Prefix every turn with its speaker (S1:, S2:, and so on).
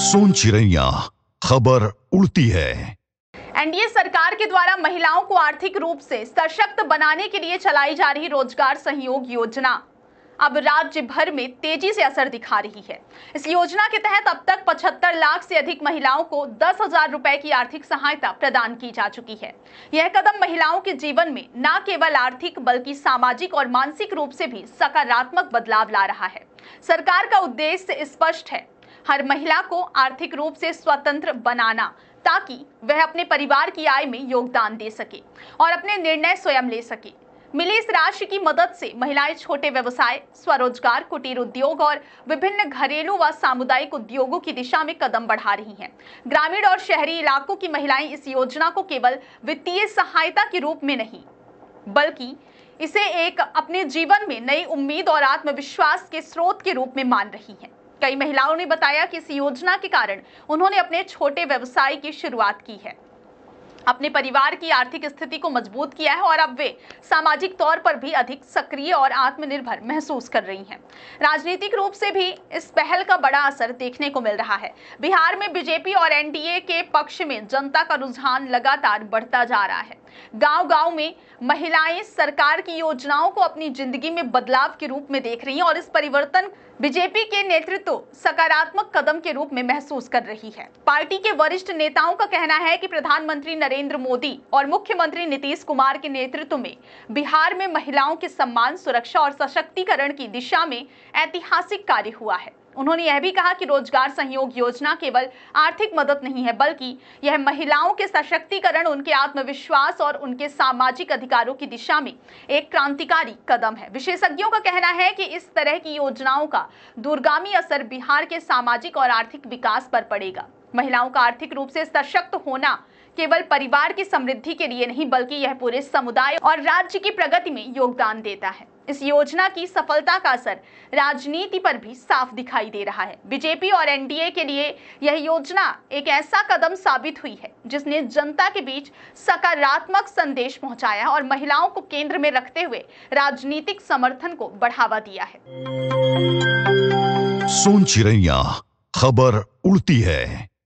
S1: सोन चिड़ैया खबर उड़ती है।
S2: एनडीए सरकार के द्वारा महिलाओं को आर्थिक रूप से सशक्त बनाने के लिए चलाई जा रही रोजगार सहयोग योजना अब राज्य भर में तेजी से असर दिखा रही है। इस योजना के तहत अब तक 75 लाख से अधिक महिलाओं को 10,000 रुपए की आर्थिक सहायता प्रदान की जा चुकी है। यह कदम महिलाओं के जीवन में न केवल आर्थिक बल्कि सामाजिक और मानसिक रूप से भी सकारात्मक बदलाव ला रहा है। सरकार का उद्देश्य स्पष्ट है, हर महिला को आर्थिक रूप से स्वतंत्र बनाना, ताकि वह अपने परिवार की आय में योगदान दे सके और अपने निर्णय स्वयं ले सके। मिली इस राशि की मदद से महिलाएं छोटे व्यवसाय, स्वरोजगार, कुटीर उद्योग और विभिन्न घरेलू व सामुदायिक उद्योगों की दिशा में कदम बढ़ा रही हैं। ग्रामीण और शहरी इलाकों की महिलाएं इस योजना को केवल वित्तीय सहायता के रूप में नहीं, बल्कि इसे एक अपने जीवन में नई उम्मीद और आत्मविश्वास के स्रोत के रूप में मान रही हैं। कई महिलाओं ने बताया कि इस योजना के कारण उन्होंने अपने छोटे व्यवसाय की शुरुआत की है, अपने परिवार की आर्थिक स्थिति को मजबूत किया है और अब वे सामाजिक तौर पर भी अधिक सक्रिय और आत्मनिर्भर महसूस कर रही हैं। राजनीतिक रूप से भी इस पहल का बड़ा असर देखने को मिल रहा है। बिहार में बीजेपी और एनडीए के पक्ष में जनता का रुझान लगातार बढ़ता जा रहा है। गांव-गांव में महिलाएं सरकार की योजनाओं को अपनी जिंदगी में बदलाव के रूप में देख रही हैं और इस परिवर्तन बीजेपी के नेतृत्व सकारात्मक कदम के रूप में महसूस कर रही है। पार्टी के वरिष्ठ नेताओं का कहना है कि प्रधानमंत्री नरेंद्र मोदी और मुख्यमंत्री नीतीश कुमार के नेतृत्व में बिहार में महिलाओं के सम्मान, सुरक्षा और सशक्तिकरण की दिशा में ऐतिहासिक कार्य हुआ है। उन्होंने यह भी कहा कि रोजगार सहयोग योजना केवल आर्थिक मदद नहीं है, बल्कि यह महिलाओं के सशक्तिकरण, उनके आत्मविश्वास और उनके सामाजिक अधिकारों की दिशा में एक क्रांतिकारी कदम है। विशेषज्ञों का कहना है कि इस तरह की योजनाओं का दूरगामी असर बिहार के सामाजिक और आर्थिक विकास पर पड़ेगा। महिलाओं का आर्थिक रूप से सशक्त होना केवल परिवार की समृद्धि के लिए नहीं, बल्कि यह पूरे समुदाय और राज्य की प्रगति में योगदान देता है। इस योजना की सफलता का असर राजनीति पर भी साफ दिखाई दे रहा है। बीजेपी और एनडीए के लिए यह योजना एक ऐसा कदम साबित हुई है जिसने जनता के बीच सकारात्मक संदेश पहुंचाया और महिलाओं को केंद्र में रखते हुए राजनीतिक समर्थन को बढ़ावा दिया है।
S1: सोन चिड़ैया खबर उड़ती है।